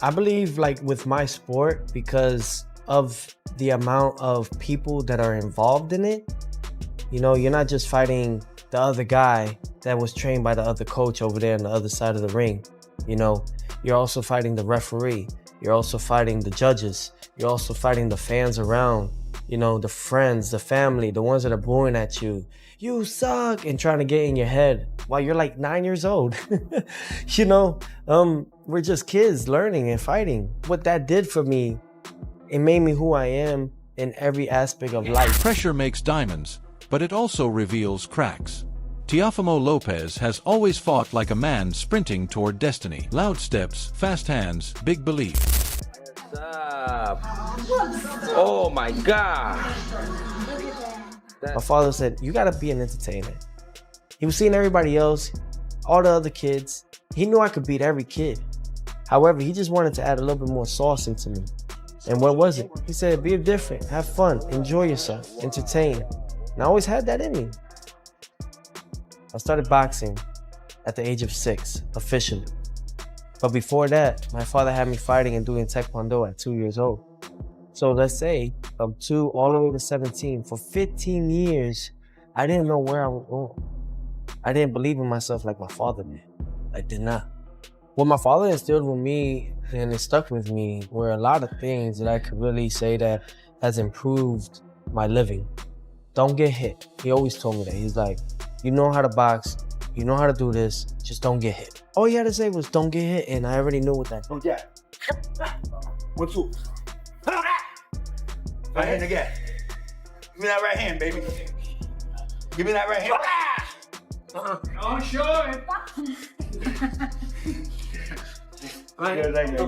I believe like with my sport, because of the amount of people that are involved in it, you know, you're not just fighting the other guy that was trained by the other coach over there on the other side of the ring. You know, you're also fighting the referee. You're also fighting the judges. You're also fighting the fans around, you know, the friends, the family, the ones that are booing at you. You suck, and trying to get in your head while you're like 9 years old. You know, we're just kids learning and fighting. What that did for me, it made me who I am in every aspect of life. Pressure makes diamonds, but it also reveals cracks. Teofimo Lopez has always fought like a man sprinting toward destiny. Loud steps, fast hands, big belief. What's up? Oh my God. My father said, you gotta be an entertainer. He was seeing everybody else, all the other kids. He knew I could beat every kid. However, he just wanted to add a little bit more sauce into me. And what was it? He said, be different, have fun, enjoy yourself, entertain. And I always had that in me. I started boxing at the age of 6, officially. But before that, my father had me fighting and doing Taekwondo at 2 years old. So let's say from 2 all the way to 17, for 15 years, I didn't know where I was going. I didn't believe in myself like my father did. I did not. What my father instilled with me, and it stuck with me, were a lot of things that I could really say that has improved my living. Don't get hit. He always told me that. He's like, you know how to box, you know how to do this, just don't get hit. All he had to say was don't get hit, and I already knew what that meant. Yeah. 1, 2. Right hand again. Give me that right hand, baby. Give me that right hand. Oh, sure.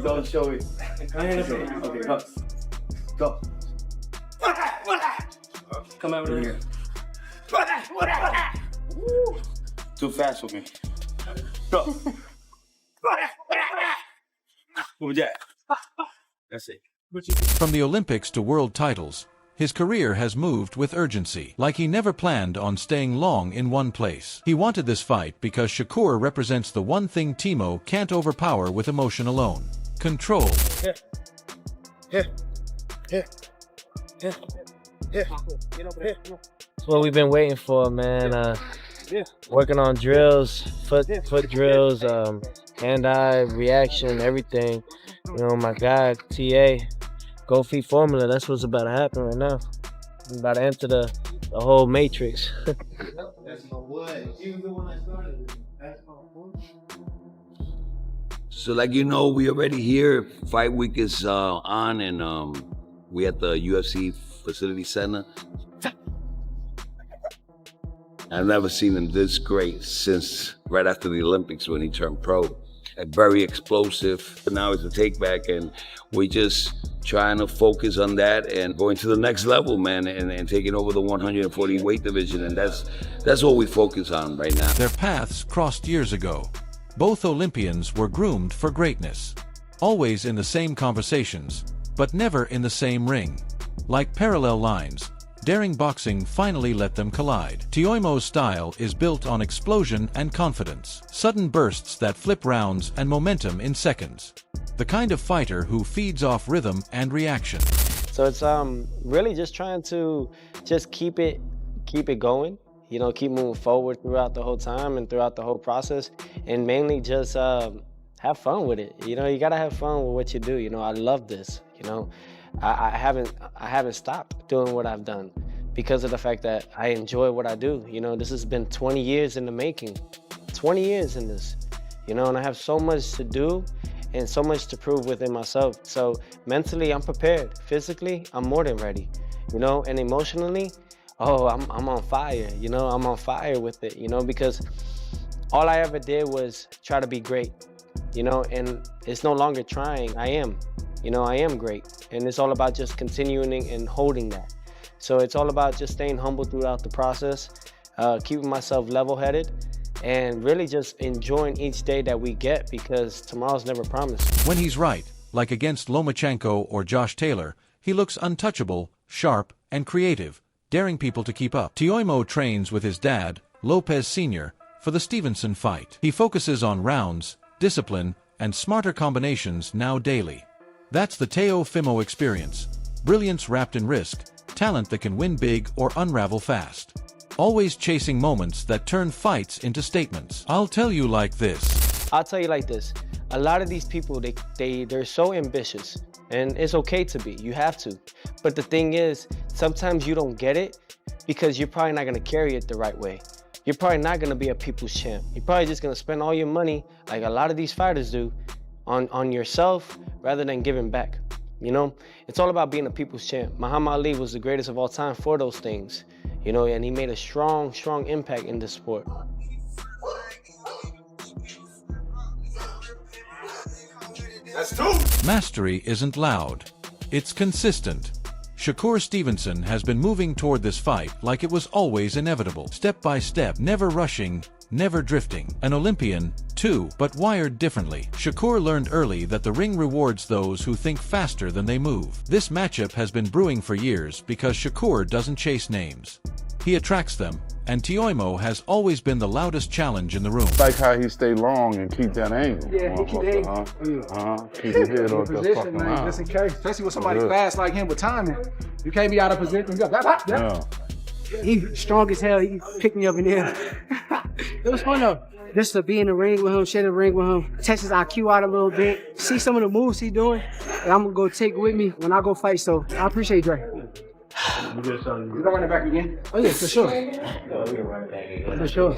Don't show it. Okay, go. Go. Come over here. Too fast for me. Go. Move that. That's it. From the Olympics to world titles, his career has moved with urgency, like he never planned on staying long in one place. He wanted this fight because Shakur represents the one thing Timo can't overpower with emotion alone: control. That's what we've been waiting for, man. Working on drills, foot drills, hand-eye reaction, everything. You know, my guy, TA, Go Feet Formula, that's what's about to happen right now. I'm about to enter the whole matrix. That's my boy. He was the one that started it. That's my boy. So like you know, we already here. Fight week is on, and we at the UFC Facility Center. I've never seen him this great since right after the Olympics when he turned pro. Very explosive. Now it's a take back, and we just trying to focus on that and going to the next level, man, and taking over the 140 weight division, and that's what we focus on right now. Their paths crossed years ago. Both Olympians were groomed for greatness, always in the same conversations, but never in the same ring. Like parallel lines, daring boxing finally let them collide. Teofimo's style is built on explosion and confidence, sudden bursts that flip rounds and momentum in seconds. The kind of fighter who feeds off rhythm and reaction. So it's really just trying to just keep it going. You know, keep moving forward throughout the whole time and throughout the whole process, and mainly just have fun with it. You know, you gotta have fun with what you do. You know, I love this. You know, I haven't stopped doing what I've done because of the fact that I enjoy what I do. You know, this has been 20 years in the making, 20 years in this. You know, and I have so much to do and so much to prove within myself. So mentally, I'm prepared. Physically, I'm more than ready. You know, and emotionally, oh, I'm on fire. You know, I'm on fire with it. You know, because all I ever did was try to be great. You know, and it's no longer trying. I am. You know, I am great. And it's all about just continuing and holding that. So it's all about just staying humble throughout the process, keeping myself level-headed, and really just enjoying each day that we get, because tomorrow's never promised. When he's right, like against Lomachenko or Josh Taylor, he looks untouchable, sharp, and creative, daring people to keep up. Teofimo trains with his dad, Lopez Sr., for the Stevenson fight. He focuses on rounds, discipline, and smarter combinations now daily. That's the Teofimo experience. Brilliance wrapped in risk, talent that can win big or unravel fast. Always chasing moments that turn fights into statements. I'll tell you like this. I'll tell you like this. A lot of these people, they're so ambitious, and it's okay to be, you have to. But the thing is, sometimes you don't get it because you're probably not gonna carry it the right way. You're probably not gonna be a people's champ. You're probably just gonna spend all your money, like a lot of these fighters do, on yourself rather than giving back. You know, it's all about being a people's champ. Muhammad Ali was the greatest of all time for those things, you know, and he made a strong, strong impact in this sport. That's two. Mastery isn't loud. It's consistent. Shakur Stevenson has been moving toward this fight like it was always inevitable. Step by step, never rushing, never drifting. An Olympian, too, but wired differently. Shakur learned early that the ring rewards those who think faster than they move. This matchup has been brewing for years because Shakur doesn't chase names. He attracts them, and Teofimo has always been the loudest challenge in the room. Like how he stay long and keep that angle. Yeah, he keep the angle. Keep his head on the position, fucking man, line. just in case. Especially with somebody fast like him with timing. You can't be out of position. You got, Yeah. He strong as hell. He picked me up in there. It was fun though. Just to be in the ring with him, share the ring with him, test his IQ out a little bit, see some of the moves he doing, and I'm gonna go take it with me when I go fight. So I appreciate Dre. you gonna run it back again? Oh yeah, for sure. For sure.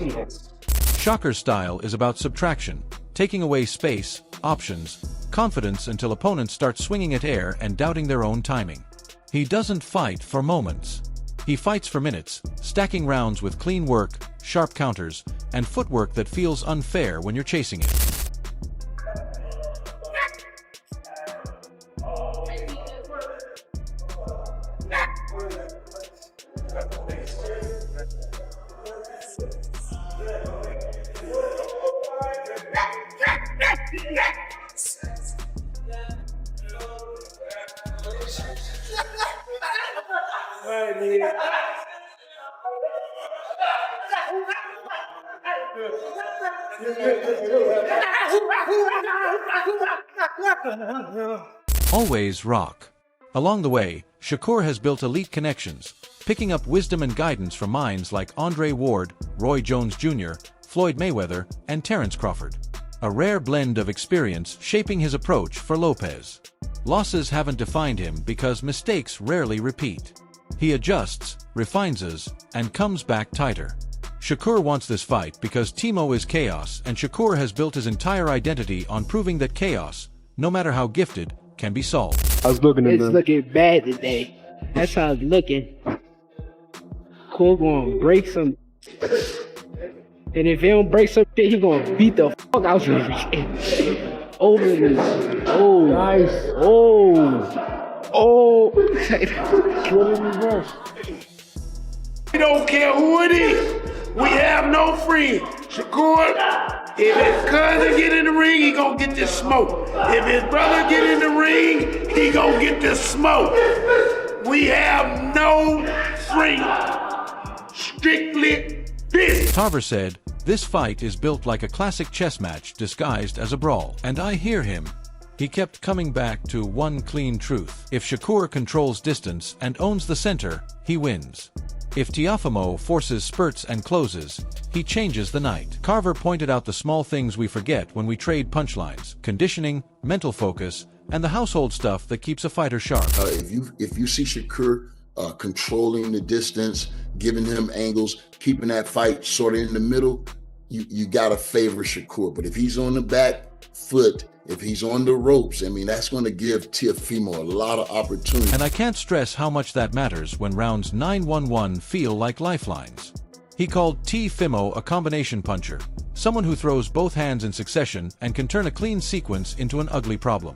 Shakur's style is about subtraction, taking away space, options, confidence until opponents start swinging at air and doubting their own timing. He doesn't fight for moments. He fights for minutes, stacking rounds with clean work, sharp counters, and footwork that feels unfair when you're chasing it. Always rock. Along the way, Shakur has built elite connections, picking up wisdom and guidance from minds like Andre Ward, Roy Jones Jr., Floyd Mayweather, and Terence Crawford. A rare blend of experience shaping his approach for Lopez. Losses haven't defined him because mistakes rarely repeat. He adjusts, refines, and comes back tighter. Shakur wants this fight because Timo is chaos, and Shakur has built his entire identity on proving that chaos, no matter how gifted, can be solved. It's looking bad today. That's how it's looking. Cool gonna break some. And if he don't break some shit, he gonna beat the fuck out of him. Over this. Oh. Nice. Oh. Oh. What in reverse? We don't care who it is. We have no friends. Shakur, if his cousin get in the ring, he gonna get this smoke. If his brother get in the ring, he gonna get this smoke. We have no friends. Strictly business. Tarver said, "This fight is built like a classic chess match disguised as a brawl." And I hear him. He kept coming back to one clean truth. If Shakur controls distance and owns the center, he wins. If Teofimo forces spurts and closes, he changes the night. Carver pointed out the small things we forget when we trade punchlines: conditioning, mental focus, and the household stuff that keeps a fighter sharp. If you see Shakur controlling the distance, giving him angles, keeping that fight sort of in the middle, you gotta favor Shakur. But if he's on the back foot, if he's on the ropes, I mean, that's going to give Teofimo a lot of opportunity. And I can't stress how much that matters when rounds 9-1-1 feel like lifelines. He called Teofimo a combination puncher, someone who throws both hands in succession and can turn a clean sequence into an ugly problem.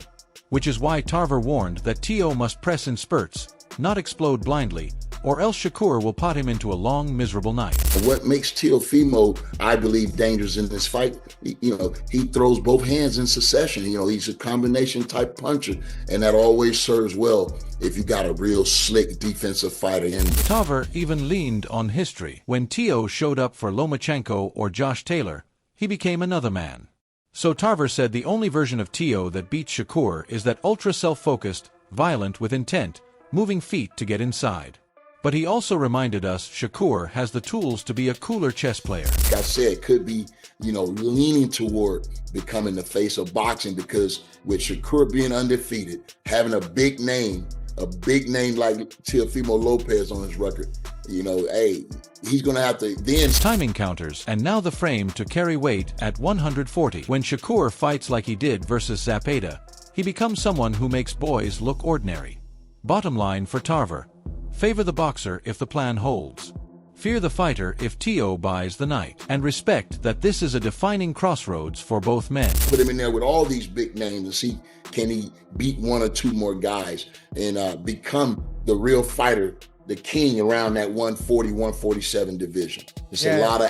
Which is why Tarver warned that Teo must press in spurts, not explode blindly, or else Shakur will pot him into a long, miserable night. What makes Teofimo, I believe, dangerous in this fight, he throws both hands in succession. He's a combination type puncher, and that always serves well if you got a real slick defensive fighter in there. Tarver even leaned on history. When Teo showed up for Lomachenko or Josh Taylor, he became another man. So Tarver said the only version of Teo that beats Shakur is that ultra self-focused, violent with intent, moving feet to get inside. But he also reminded us Shakur has the tools to be a cooler chess player. Like I said, could be, leaning toward becoming the face of boxing, because with Shakur being undefeated, having a big name like Teofimo Lopez on his record, he's going to have to then... Timing counters, and now the frame to carry weight at 140. When Shakur fights like he did versus Zapata, he becomes someone who makes boys look ordinary. Bottom line for Tarver: favor the boxer if the plan holds. Fear the fighter if Teo buys the night. And respect that this is a defining crossroads for both men. Put him in there with all these big names and see, can he beat one or two more guys and become the real fighter, the king around that 140, 147 division. It's a lot of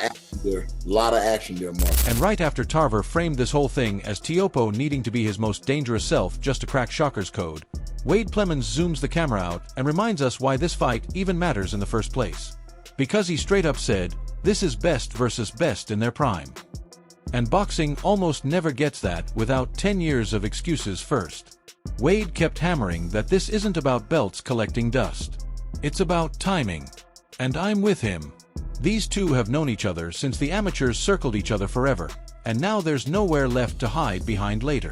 action there, Mark. And right after Tarver framed this whole thing as Teopo needing to be his most dangerous self just to crack Shakur's code, Wade Plemons zooms the camera out and reminds us why this fight even matters in the first place. Because he straight up said, this is best versus best in their prime. And boxing almost never gets that without 10 years of excuses first. Wade kept hammering that this isn't about belts collecting dust. It's about timing. And I'm with him. These two have known each other since the amateurs circled each other forever, and now there's nowhere left to hide behind later.